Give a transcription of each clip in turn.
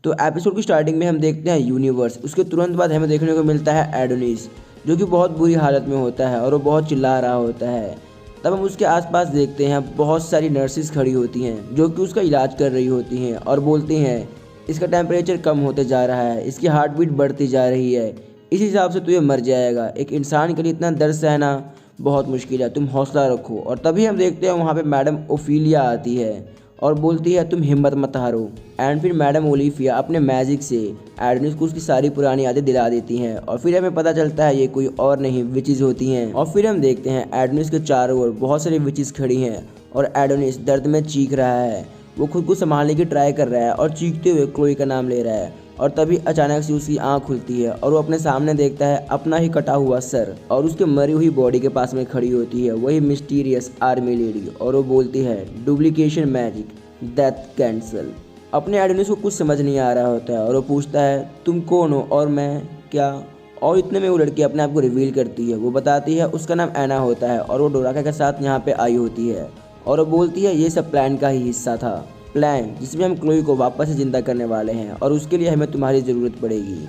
तो एपिसोड की स्टार्टिंग में हम देखते हैं यूनिवर्स, उसके तुरंत बाद हमें देखने को मिलता है एडोनिस, जो कि बहुत बुरी हालत में होता है और वो बहुत चिल्ला रहा होता है। तब हम उसके आसपास देखते हैं बहुत सारी नर्सिस खड़ी होती हैं जो कि उसका इलाज कर रही होती हैं और बोलती हैं इसका टेम्परेचर कम होते जा रहा है, इसकी हार्ट बीट बढ़ती जा रही है, इस हिसाब से तो ये मर जाएगा। एक इंसान के लिए इतना दर्द सहना बहुत मुश्किल है, तुम हौसला रखो। और तभी हम देखते हैं वहाँ पे मैडम ओफिलिया आती है और बोलती है तुम हिम्मत मत हारो। एंड फिर मैडम ओलिफिया अपने मैजिक से एडोनिस को उसकी सारी पुरानी यादें दिला देती हैं और फिर हमें पता चलता है ये कोई और नहीं विचेस होती हैं। और फिर हम देखते हैं एडोनिस के चारों ओर बहुत सारी विचेस खड़ी हैं और एडोनिस दर्द में चीख रहा है। वो खुद को संभालने की ट्राई कर रहा है और चीखते हुए क्लोई का नाम ले रहा है। और तभी अचानक से उसकी आंख खुलती है और वो अपने सामने देखता है अपना ही कटा हुआ सर, और उसके मरी हुई बॉडी के पास में खड़ी होती है वही मिस्टीरियस आर्मी लेडी और वो बोलती है डुप्लीकेशन मैजिक डेथ कैंसल। अपने एडोनिस को कुछ समझ नहीं आ रहा होता है और वो पूछता है तुम कौन हो और मैं क्या। और इतने में वो लड़की अपने आप को रिवील करती है। वो बताती है उसका नाम एना होता है और वो डोराका के साथ यहाँ पे आई होती है और वो बोलती है ये सब प्लान का ही हिस्सा था, प्लान जिसमें हम क्लोई को वापस से जिंदा करने वाले हैं और उसके लिए हमें तुम्हारी ज़रूरत पड़ेगी।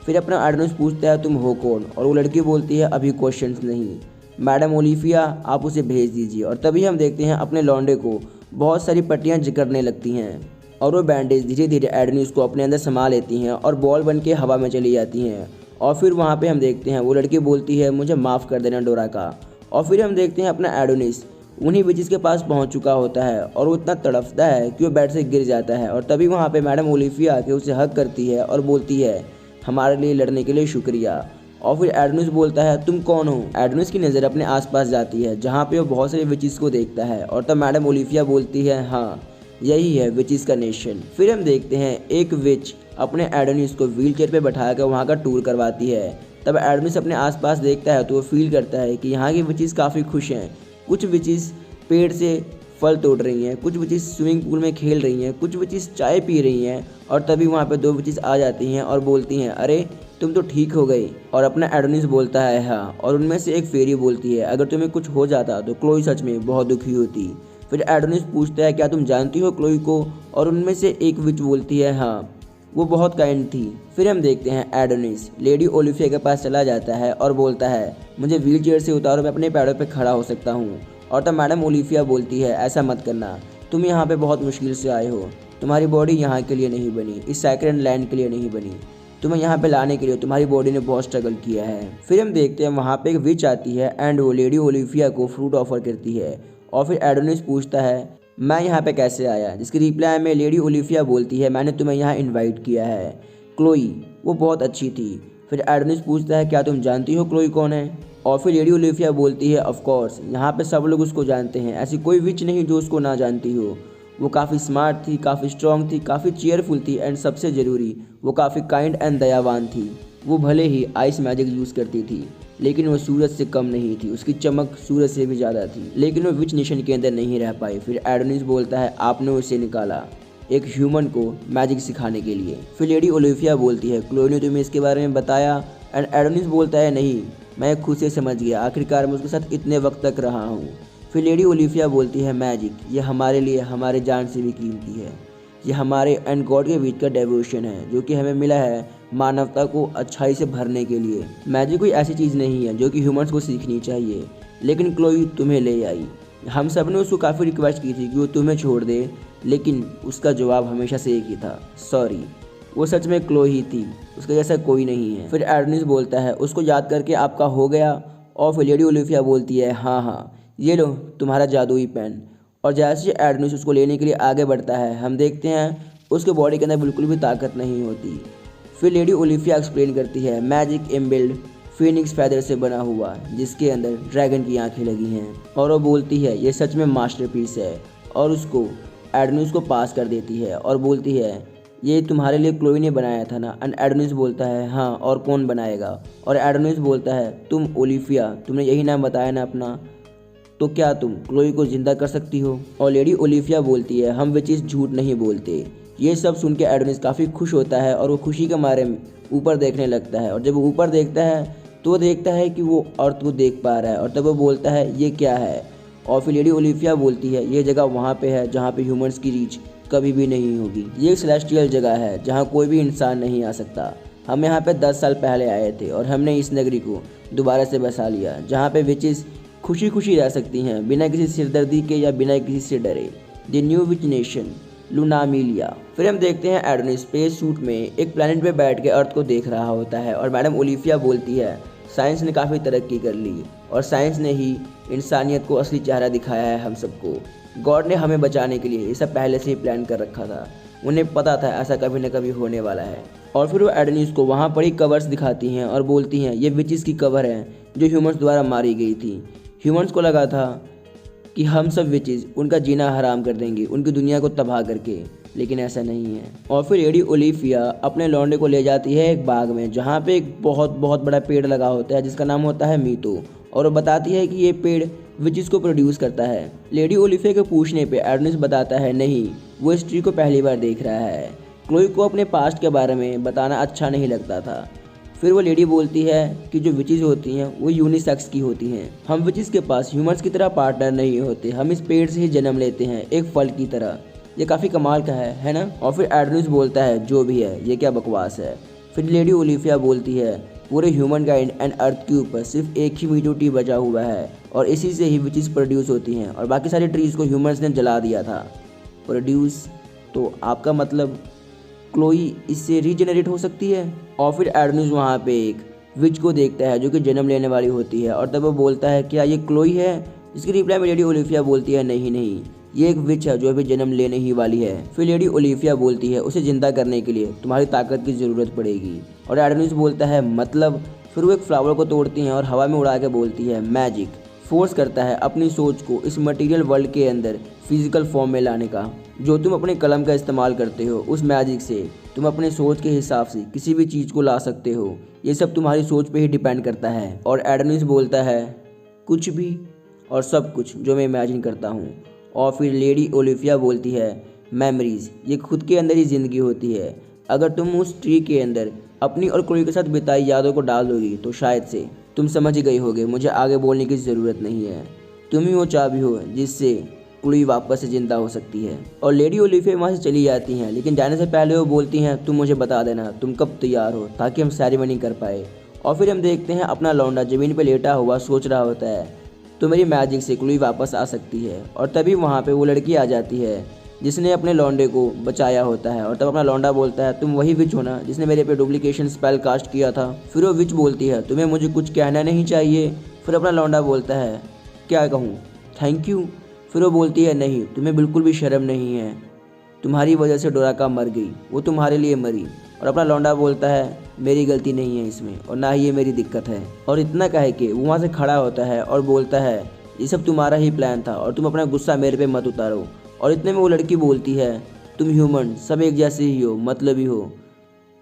फिर अपना एडोनिस पूछता है तुम हो कौन, और वो लड़की बोलती है अभी क्वेश्चंस नहीं, मैडम ओलिफिया आप उसे भेज दीजिए। और तभी हम देखते हैं अपने लौंडे को बहुत सारी पट्टियाँ जकड़ने लगती हैं और वो बैंडेज धीरे धीरे एडोनिस को अपने अंदर समा लेती हैं और बॉल बन के हवा में चली जाती हैं। और फिर वहाँ पे हम देखते हैं वो लड़की बोलती है मुझे माफ़ कर देना डोराका। और फिर हम देखते हैं अपना एडोनिस उन्हीं विचेस के पास पहुंच चुका होता है और वो इतना तड़फता है कि वो बेड से गिर जाता है। और तभी वहाँ पे मैडम ओलिफिया आके उसे हक करती है और बोलती है हमारे लिए लड़ने के लिए शुक्रिया। और फिर एडोनिस बोलता है तुम कौन हो। एडोनिस की नज़र अपने आसपास जाती है जहाँ पे वो बहुत सारे विचेस को देखता है और तब मैडम ओलिफिया बोलती है हाँ यही है विचेस का नेशन। फिर हम देखते हैं एक विच अपने एडोनिस को व्हील चेयर पर बैठा कर वहाँ का टूर करवाती है। तब एडोनिस अपने आसपास देखता है तो वो फील करता है कि यहाँ की विचेस काफ़ी खुश हैं। कुछ विचेस पेड़ से फल तोड़ रही हैं, कुछ विचेस स्विमिंग पूल में खेल रही हैं, कुछ विचेस चाय पी रही हैं। और तभी वहाँ पे दो विचेस आ जाती हैं और बोलती हैं अरे तुम तो ठीक हो गई। और अपना एडोनिस बोलता है हाँ। और उनमें से एक फेरी बोलती है अगर तुम्हें कुछ हो जाता तो क्लोई सच में बहुत दुखी होती। फिर एडोनिस पूछता है क्या तुम जानती हो क्लोई को, और उनमें से एक विच बोलती है हाँ वो बहुत काइंड थी। फिर हम देखते हैं एडोनिस लेडी ओलिफिया के पास चला जाता है और बोलता है मुझे व्हील चेयर से उतारो, मैं अपने पैरों पर खड़ा हो सकता हूँ। और तब मैडम ओलिफिया बोलती है ऐसा मत करना, तुम यहाँ पे बहुत मुश्किल से आए हो, तुम्हारी बॉडी यहाँ के लिए नहीं बनी, इस सैक्रेड लैंड के लिए नहीं बनी, तुम्हें यहाँ पे लाने के लिए तुम्हारी बॉडी ने बहुत स्ट्रगल किया है। फिर हम देखते हैं वहाँ पे एक विच आती है एंड वो लेडी ओलिफिया को फ्रूट ऑफर करती है। और फिर एडोनिस पूछता है मैं यहाँ पे कैसे आया, जिसकी रिप्लाई में लेडी ओलिफिया बोलती है मैंने तुम्हें यहाँ इन्वाइट किया है, क्लोई वो बहुत अच्छी थी। फिर एडोनिस पूछता है क्या तुम जानती हो क्लोई कौन है। और फिर लेडी ओलिफिया बोलती है ऑफ कोर्स यहाँ पे सब लोग उसको जानते हैं, ऐसी कोई विच नहीं जो उसको ना जानती हो। वो काफ़ी स्मार्ट थी, काफ़ी स्ट्रॉन्ग थी, काफ़ी चीयरफुल थी एंड सबसे ज़रूरी वो काफ़ी काइंड एंड दयावान थी। वो भले ही आइस मैजिक यूज़ करती थी लेकिन वो सूरज से कम नहीं थी, उसकी चमक सूरज से भी ज़्यादा थी, लेकिन वो विच नेशन के अंदर नहीं रह पाई। फिर एडोनिस बोलता है आपने उसे निकाला एक ह्यूमन को मैजिक सिखाने के लिए। फिर लेडी ओलिफिया बोलती है क्लोई ने तुम्हें इसके बारे में बताया, एंड एडोनिस बोलता है नहीं मैं खुद से समझ गया, आखिरकार मैं उसके साथ इतने वक्त तक रहा हूँ। फिर लेडी ओलिफिया बोलती है मैजिक ये हमारे लिए हमारे जान से भी कीमती है, ये हमारे एंड गॉड के बीच का डेवोशन है जो कि हमें मिला है मानवता को अच्छाई से भरने के लिए। मैजिक कोई ऐसी चीज़ नहीं है जो कि ह्यूमंस को सीखनी चाहिए, लेकिन क्लोई तुम्हें ले आई। हम सब ने उसको काफ़ी रिक्वेस्ट की थी कि वो तुम्हें छोड़ दे, लेकिन उसका जवाब हमेशा से एक ही था सॉरी। वो सच में क्लोई ही थी, उसका जैसा कोई नहीं है। फिर एडोनिस बोलता है उसको याद करके आपका हो गया। और फिर लेडी ओलिफिया बोलती है हाँ ये लो तुम्हारा जादुई पेन। और जैसे एडोनिस उसको लेने के लिए आगे बढ़ता है हम देखते हैं उसके बॉडी के अंदर बिल्कुल भी ताकत नहीं होती। फिर लेडी ओलिफिया एक्सप्लेन करती है मैजिक इम्बिल्ड फिनिक्स फैदर से बना हुआ जिसके अंदर ड्रैगन की आंखें लगी हैं। और वो बोलती है ये सच में मास्टरपीस है और उसको एडोनिस को पास कर देती है और बोलती है ये तुम्हारे लिए क्लोई ने बनाया था ना। एंड एडोनिस बोलता है हाँ और कौन बनाएगा। और एडोनिस बोलता है तुम ओलिफिया तुमने यही नाम बताया ना अपना, तो क्या तुम क्लोई को जिंदा कर सकती हो। और लेडी ओलिफिया बोलती है हम वे चीज़ झूठ नहीं बोलते। ये सब सुन के एडोनिस काफ़ी खुश होता है और वो खुशी के मारे ऊपर देखने लगता है। और जब वो ऊपर देखता है तो वो देखता है कि वो अर्थ को देख पा रहा है और तब वो बोलता है ये क्या है। और फिर लेडी ओलिफिया बोलती है ये जगह वहाँ पे है जहाँ पे ह्यूमंस की रीच कभी भी नहीं होगी। ये एक सेलेस्टियल जगह है जहाँ कोई भी इंसान नहीं आ सकता। हम यहाँ पे 10 साल पहले आए थे और हमने इस नगरी को दोबारा से बसा लिया, जहाँ पे विचेस खुशी खुशी रह सकती हैं बिना किसी सिरदर्दी के या बिना किसी से डरे। द न्यू विच नेशन, लुनामिलिया। फिर हम देखते हैं एडोनिस स्पेस सूट में एक प्लेनेट पे बैठ के अर्थ को देख रहा होता है और मैडम ओलिफिया बोलती है साइंस ने काफ़ी तरक्की कर ली और साइंस ने ही इंसानियत को असली चेहरा दिखाया है हम सबको। गॉड ने हमें बचाने के लिए ये सब पहले से ही प्लान कर रखा था, उन्हें पता था ऐसा कभी न कभी होने वाला है। और फिर वो एडोनिस को वहाँ पड़ी कवर्स दिखाती हैं और बोलती हैं ये विचेस की कवर है जो ह्यूमंस द्वारा मारी गई थी। ह्यूमंस को लगा था कि हम सब विचेस उनका जीना हराम कर देंगे, उनकी दुनिया को तबाह करके, लेकिन ऐसा नहीं है। और फिर लेडी ओलिफिया अपने लौंडे को ले जाती है एक बाग में जहाँ पे एक बहुत बड़ा पेड़ लगा होता है जिसका नाम होता है मीतो, और वो बताती है कि ये पेड़ विचेस को प्रोड्यूस करता है। लेडी ओलिफिया के पूछने पे एडोनिस बताता है नहीं, वो इस ट्री को पहली बार देख रहा है। क्लोई को अपने पास्ट के बारे में बताना अच्छा नहीं लगता था। फिर वो लेडी बोलती है कि जो विचेस होती हैं वो यूनिसेक्स की होती हैं। हम विचेस के पास ह्यूमंस की तरह पार्टनर नहीं होते, हम इस पेड़ से ही जन्म लेते हैं एक फल की तरह। ये काफ़ी कमाल का है ना। और फिर एडोनिस बोलता है जो भी है ये क्या बकवास है। फिर लेडी ओलिफिया बोलती है पूरे ह्यूमन काइंड एंड अर्थ के ऊपर सिर्फ एक ही मीटो ट्री बचा हुआ है और इसी से ही विचेस प्रोड्यूस होती हैं और बाकी सारे ट्रीज को ह्यूमंस ने जला दिया था। प्रोड्यूस, तो आपका मतलब क्लोई इससे रीजनरेट हो सकती है। और फिर एडोनिस वहाँ पे एक विच को देखता है जो कि जन्म लेने वाली होती है और तब वो बोलता है क्या ये क्लोई है, जिसकी रिप्लाई में लेडी ओलिफिया बोलती है नहीं, ये एक विच है जो अभी जन्म लेने ही वाली है। फिर लेडी ओलिफिया बोलती है उसे जिंदा करने के लिए तुम्हारी ताकत की ज़रूरत पड़ेगी और एडोनिस बोलता है मतलब। फिर वो एक फ्लावर को तोड़ती हैं और हवा में उड़ा के बोलती है मैजिक। फोर्स करता है अपनी सोच को इस मटेरियल वर्ल्ड के अंदर फिजिकल फॉर्म में लाने का। जो तुम अपने कलम का इस्तेमाल करते हो उस मैजिक से तुम अपने सोच के हिसाब से किसी भी चीज़ को ला सकते हो। ये सब तुम्हारी सोच पे ही डिपेंड करता है। और एडोनिस बोलता है कुछ भी और सब कुछ जो मैं इमेजिन करता हूँ। और फिर लेडी ओलिफिया बोलती है मेमोरीज ये खुद के अंदर ही ज़िंदगी होती है। अगर तुम उस ट्री के अंदर अपनी और क्लोई के साथ बिताई यादों को डाल दोगी तो शायद से तुम समझ ही गई होगे, मुझे आगे बोलने की ज़रूरत नहीं है। तुम ही वो चाबी हो जिससे क्लोई वापस से जिंदा हो सकती है। और लेडी ओलिफिया वहाँ से चली जाती हैं, लेकिन जाने से पहले वो बोलती हैं तुम मुझे बता देना तुम कब तैयार हो ताकि हम सेरेमनी कर पाए। और फिर हम देखते हैं अपना लौंडा ज़मीन पर लेटा हुआ सोच रहा होता है तो मेरी मैजिक से क्लोई वापस आ सकती है। और तभी वहाँ पे वो लड़की आ जाती है जिसने अपने लौंडे को बचाया होता है और तब अपना लौंडा बोलता है तुम वही विच हो ना जिसने मेरे पे डुप्लीकेशन स्पेल कास्ट किया था। फिर वो विच बोलती है तुम्हें मुझे कुछ कहना नहीं चाहिए। फिर अपना लौंडा बोलता है क्या कहूँ, थैंक यू। फिर वो बोलती है नहीं, तुम्हें बिल्कुल भी शर्म नहीं है, तुम्हारी वजह से डोराका मर गई, वो तुम्हारे लिए मरी। और अपना लौंडा बोलता है मेरी गलती नहीं है इसमें और ना ही ये मेरी दिक्कत है। और इतना कहे कि वो वहाँ से खड़ा होता है और बोलता है ये सब तुम्हारा ही प्लान था और तुम अपना गुस्सा मेरे पे मत उतारो। और इतने में वो लड़की बोलती है तुम ह्यूमन सब एक जैसे ही हो, मतलबी हो,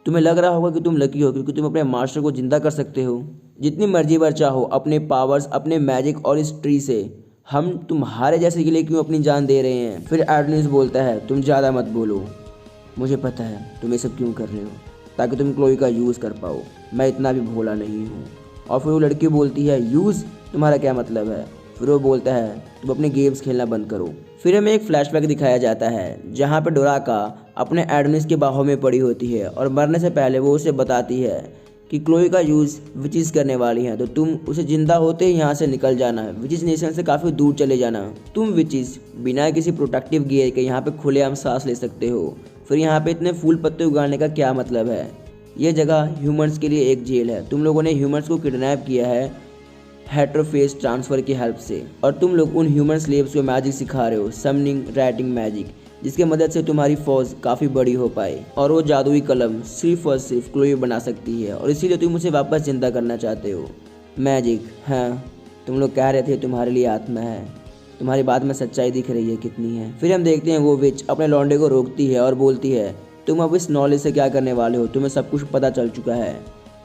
तुम्हें लग रहा होगा कि तुम लकी हो क्योंकि तुम अपने मास्टर को जिंदा कर सकते हो जितनी मर्जी बार चाहो अपने पावर्स अपने मैजिक और इस ट्री से। हम तुम्हारे जैसे के लिए क्यों अपनी जान दे रहे हैं। फिर एडोनिस बोलता है तुम ज़्यादा मत बोलो, मुझे पता है तुम ये सब क्यों कर रहे हो ताकि तुम क्लोई का यूज़ कर पाओ, मैं इतना भी भोला नहीं हूँ। और फिर वो लड़की बोलती है यूज़, तुम्हारा क्या मतलब है। फिर वो बोलता है तुम अपने गेम्स खेलना बंद करो। फिर हमें एक फ्लैशबैक दिखाया जाता है जहाँ पर डोराका अपने एडोनिस के बाहों में पड़ी होती है और मरने से पहले वो उसे बताती है कि क्लोई का यूज़ विचेस करने वाली हैं तो तुम उसे जिंदा होते ही यहाँ से निकल जाना है, विचेस नेशन से काफ़ी दूर चले जाना। तुम विचेस बिना किसी प्रोटेक्टिव गियर के यहाँ पे खुलेआम सांस ले सकते हो। फिर यहाँ पे इतने फूल पत्ते उगाने का क्या मतलब है। ये जगह ह्यूमंस के लिए एक जेल है। तुम लोगों ने ह्यूमंस को किडनैप किया है हेट्रोफेस ट्रांसफ़र की हेल्प से और तुम लोग उन ह्यूमन स्लेव्स को मैजिक सिखा रहे हो, समनिंग राइटिंग मैजिक, जिसके मदद से तुम्हारी फौज काफ़ी बड़ी हो पाए और वो जादुई कलम सिर्फ और सिर्फ क्लोई बना सकती है और इसीलिए तुम उसे वापस जिंदा करना चाहते हो। मैजिक, हाँ तुम लोग कह रहे थे तुम्हारे लिए आत्मा है, तुम्हारी बात में सच्चाई दिख रही है कितनी है। फिर हम देखते हैं वो विच अपने लौंडे को रोकती है और बोलती है तुम अब इस नॉलेज से क्या करने वाले हो, तुम्हें सब कुछ पता चल चुका है,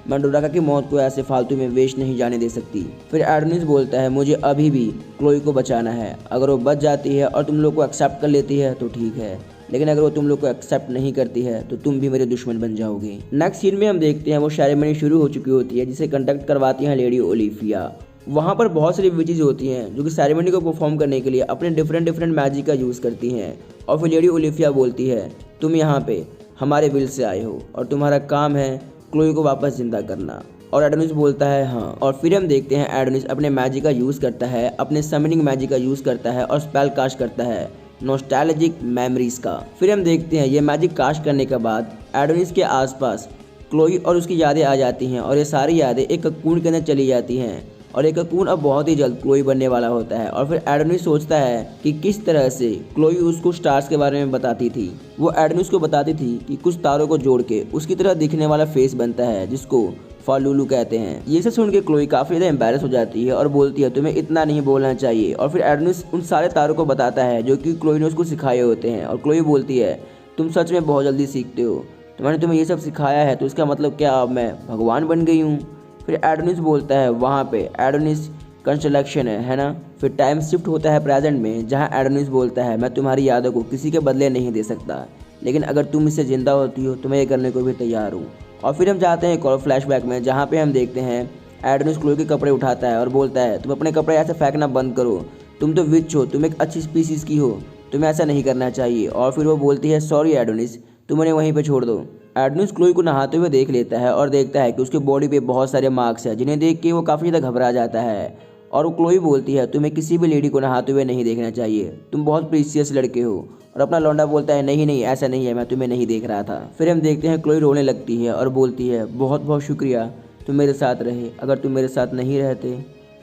मैं डोराका की मौत को ऐसे फालतू में वेस्ट नहीं जाने दे सकती। फिर एडोनिस बोलता है मुझे अभी भी क्लोई को बचाना है, अगर वो बच जाती है और तुम लोग को एक्सेप्ट कर लेती है तो ठीक है, लेकिन अगर वो तुम लोग को एक्सेप्ट नहीं करती है तो तुम भी मेरे दुश्मन बन जाओगे। नेक्स्ट सीन में हम देखते हैं वो सेरेमनी शुरू हो चुकी होती है जिसे कंडक्ट करवाती हैं लेडी ओलिफिया। वहाँ पर बहुत सारी विचेज होती हैं जो कि सेरेमनी को परफॉर्म करने के लिए अपने डिफरेंट मैजिक का यूज़ करती हैं। और फिर लेडी ओलिफिया बोलती है तुम यहाँ पे हमारे विल से आए हो और तुम्हारा काम है क्लोई को वापस जिंदा करना। और एडोनिस बोलता है हाँ। और फिर हम देखते हैं एडोनिस अपने मैजिक का यूज़ करता है, अपने समनिंग मैजिक का यूज़ करता है और स्पेल कास्ट करता है नॉस्टैल्जिक मेमोरीज का। फिर हम देखते हैं ये मैजिक कास्ट करने के बाद एडोनिस के आसपास क्लोई और उसकी यादें आ जाती हैं और ये सारी यादें एक ककून के अंदर चली जाती हैं और एक ककून अब बहुत ही जल्द क्लोई बनने वाला होता है। और फिर एडोनिस सोचता है कि किस तरह से क्लोई उसको स्टार्स के बारे में बताती थी। वो एडोनिस को बताती थी कि कुछ तारों को जोड़ के उसकी तरह दिखने वाला फेस बनता है जिसको फालुलू कहते हैं। ये सब सुन के क्लोई काफ़ी ज़्यादा एम्बैरस हो जाती है और बोलती है तुम्हें इतना नहीं बोलना चाहिए। और फिर एडोनिस उन सारे तारों को बताता है जो कि क्लोई ने उसको सिखाए होते हैं। और क्लोई बोलती है तुम सच में बहुत जल्दी सीखते हो, मैंने तुम्हें ये सब सिखाया है तो इसका मतलब क्या अब मैं भगवान बन गई हूँ। फिर एडोनिस बोलता है वहाँ पे एडोनिस कंस्ट्रक्शन है ना। फिर टाइम शिफ्ट होता है प्रेजेंट में जहाँ एडोनिस बोलता है मैं तुम्हारी यादों को किसी के बदले नहीं दे सकता, लेकिन अगर तुम इससे ज़िंदा होती हो तो मैं ये करने को भी तैयार हूँ। और फिर हम जाते हैं एक और फ्लैशबैक में जहाँ पे हम देखते हैं एडोनिस क्लोई के कपड़े उठाता है और बोलता है तुम अपने कपड़े ऐसे फेंकना बंद करो, तुम तो विच हो, तुम एक अच्छी स्पीसीज़ की हो, तुम्हें ऐसा नहीं करना चाहिए। और फिर वो बोलती है सॉरी एडोनिस, तुम उन्हें वहीं पर छोड़ दो। एडोनिस क्लोई को नहाते हुए देख लेता है और देखता है कि उसके बॉडी पे बहुत सारे मार्क्स हैं जिन्हें देख के वो काफ़ी ज़्यादा घबरा जाता है। और वो क्लोई बोलती है तुम्हें किसी भी लेडी को नहाते हुए नहीं देखना चाहिए, तुम बहुत प्रीशियस लड़के हो। और अपना लौंडा बोलता है नहीं नहीं ऐसा नहीं है, मैं तुम्हें नहीं देख रहा था। फिर हम देखते हैं क्लोई रोने लगती है और बोलती है बहुत बहुत शुक्रिया तुम मेरे साथ रहे, अगर तुम मेरे साथ नहीं रहते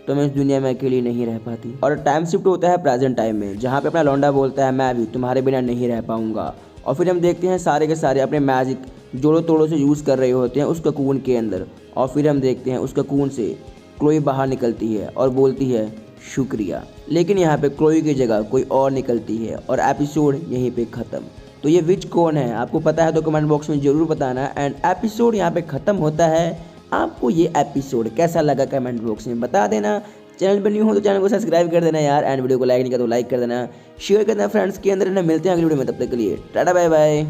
तो मैं इस दुनिया में अकेली नहीं रह पाती। और टाइम शिफ्ट होता है प्रेजेंट टाइम में जहाँ पे अपना लौंडा बोलता है मैं भी तुम्हारे बिना नहीं रह पाऊंगा। और फिर हम देखते हैं सारे के सारे अपने मैजिक जोड़ों तोड़ों से यूज़ कर रहे होते हैं उस ककून के अंदर। और फिर हम देखते हैं उस ककून से क्लोई बाहर निकलती है और बोलती है शुक्रिया। लेकिन यहाँ पे क्लोई की जगह कोई और निकलती है और एपिसोड यहीं पे ख़त्म। तो ये विच कौन है आपको पता है तो कमेंट बॉक्स में ज़रूर बताना। एंड एपिसोड यहाँ पे ख़त्म होता है। आपको ये एपिसोड कैसा लगा कमेंट बॉक्स में बता देना। चैनल पर न्यू हो तो चैनल को सब्सक्राइब कर देना यार। एंड वीडियो को लाइक नहीं किया तो लाइक कर देना, शेयर कर देना फ्रेंड्स के अंदर। मिलते हैं अगली वीडियो में, तब तक के लिए टाटा बाय बाय।